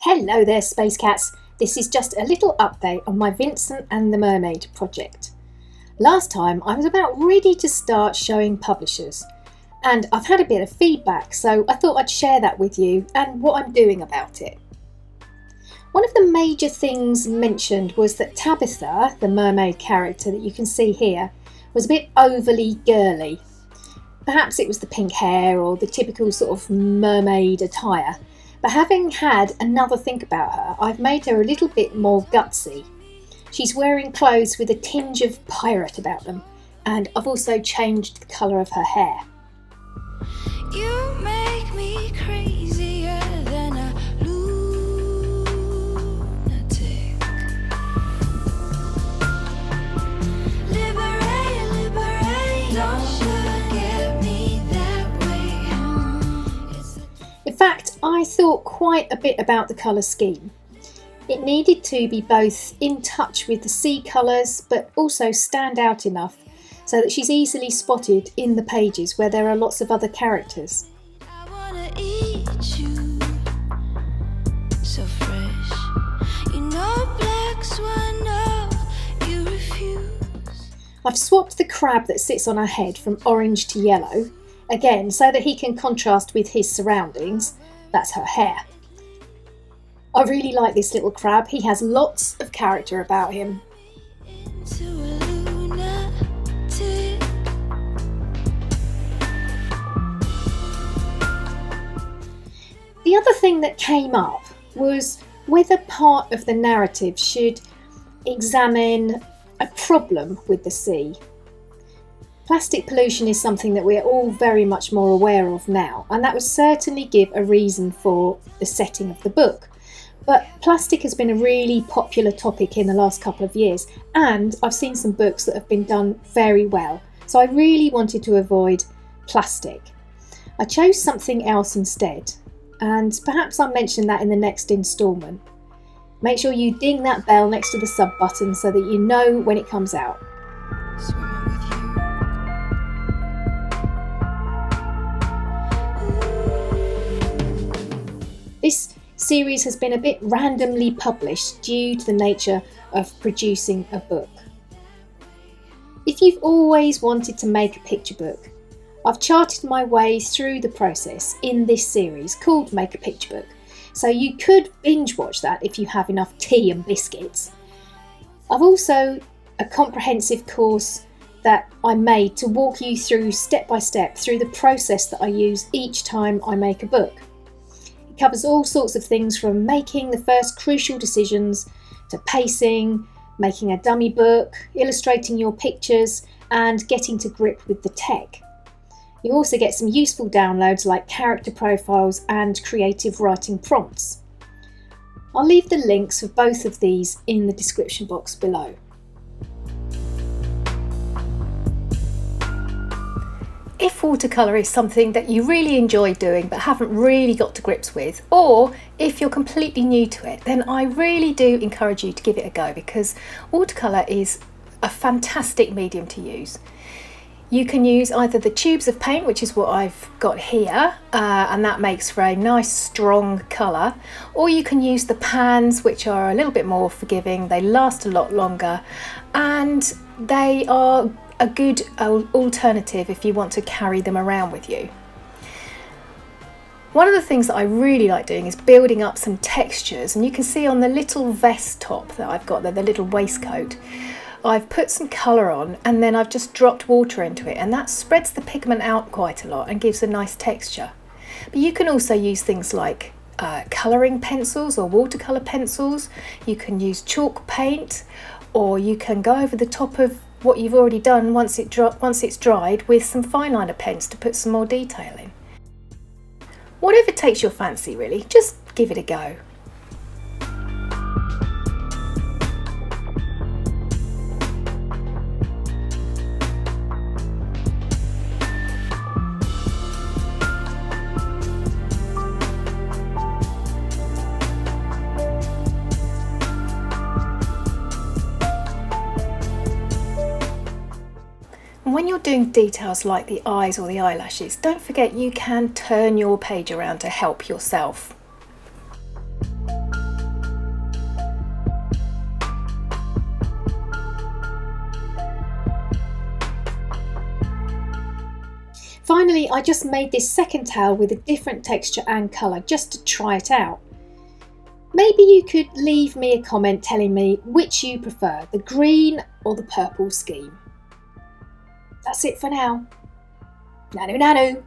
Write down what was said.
Hello there, Space Cats. This is just a little update on my Vincent and the Mermaid project. Last time I was about ready to start showing publishers, and I've had a bit of feedback, so I thought I'd share that with you and what I'm doing about it. One of the major things mentioned was that Tabitha, the mermaid character that you can see here, was a bit overly girly. Perhaps it was the pink hair or the typical sort of mermaid attire. But having had another think about her, I've made her a little bit more gutsy. She's wearing clothes with a tinge of pirate about them, and I've also changed the colour of her hair. You make me crazier than a lunatic. Liberate, liberate, don't forget me that way. In fact, I thought quite a bit about the colour scheme. It needed to be both in touch with the sea colours but also stand out enough so that she's easily spotted in the pages where there are lots of other characters. I wanna eat you, so fresh. You know black swan, no, you refuse. I've swapped the crab that sits on her head from orange to yellow, again so that he can contrast with his surroundings. That's her hair. I really like this little crab. He has lots of character about him. Into a lunatic. The other thing that came up was whether part of the narrative should examine a problem with the sea. Plastic pollution is something that we're all very much more aware of now, and that would certainly give a reason for the setting of the book. But plastic has been a really popular topic in the last couple of years, and I've seen some books that have been done very well, so I really wanted to avoid plastic. I chose something else instead, and perhaps I'll mention that in the next instalment. Make sure you ding that bell next to the sub button so that you know when it comes out. Swimming with you. This series has been a bit randomly published due to the nature of producing a book. If you've always wanted to make a picture book, I've charted my way through the process in this series called Make a Picture Book, so you could binge watch that if you have enough tea and biscuits. I've also a comprehensive course that I made to walk you through step by step through the process that I use each time I make a book. It covers all sorts of things from making the first crucial decisions to pacing, making a dummy book, illustrating your pictures, and getting to grip with the tech. You also get some useful downloads like character profiles and creative writing prompts. I'll leave the links for both of these in the description box below. If watercolour is something that you really enjoy doing but haven't really got to grips with, or if you're completely new to it, then I really do encourage you to give it a go, because watercolour is a fantastic medium to use. You can use either the tubes of paint, which is what I've got here, and that makes for a nice strong colour, or you can use the pans, which are a little bit more forgiving, they last a lot longer, and they are a good alternative if you want to carry them around with you. One of the things that I really like doing is building up some textures, and you can see on the little vest top that I've got there, the little waistcoat, I've put some colour on and then I've just dropped water into it, and that spreads the pigment out quite a lot and gives a nice texture. But you can also use things like colouring pencils or watercolour pencils. You can use chalk paint, or you can go over the top of what you've already done once it's dried with some fineliner pens to put some more detail in. Whatever takes your fancy really, just give it a go. And when you're doing details like the eyes or the eyelashes, don't forget you can turn your page around to help yourself. Finally, I just made this second towel with a different texture and colour just to try it out. Maybe you could leave me a comment telling me which you prefer, the green or the purple scheme. That's it for now. Nanu nanu!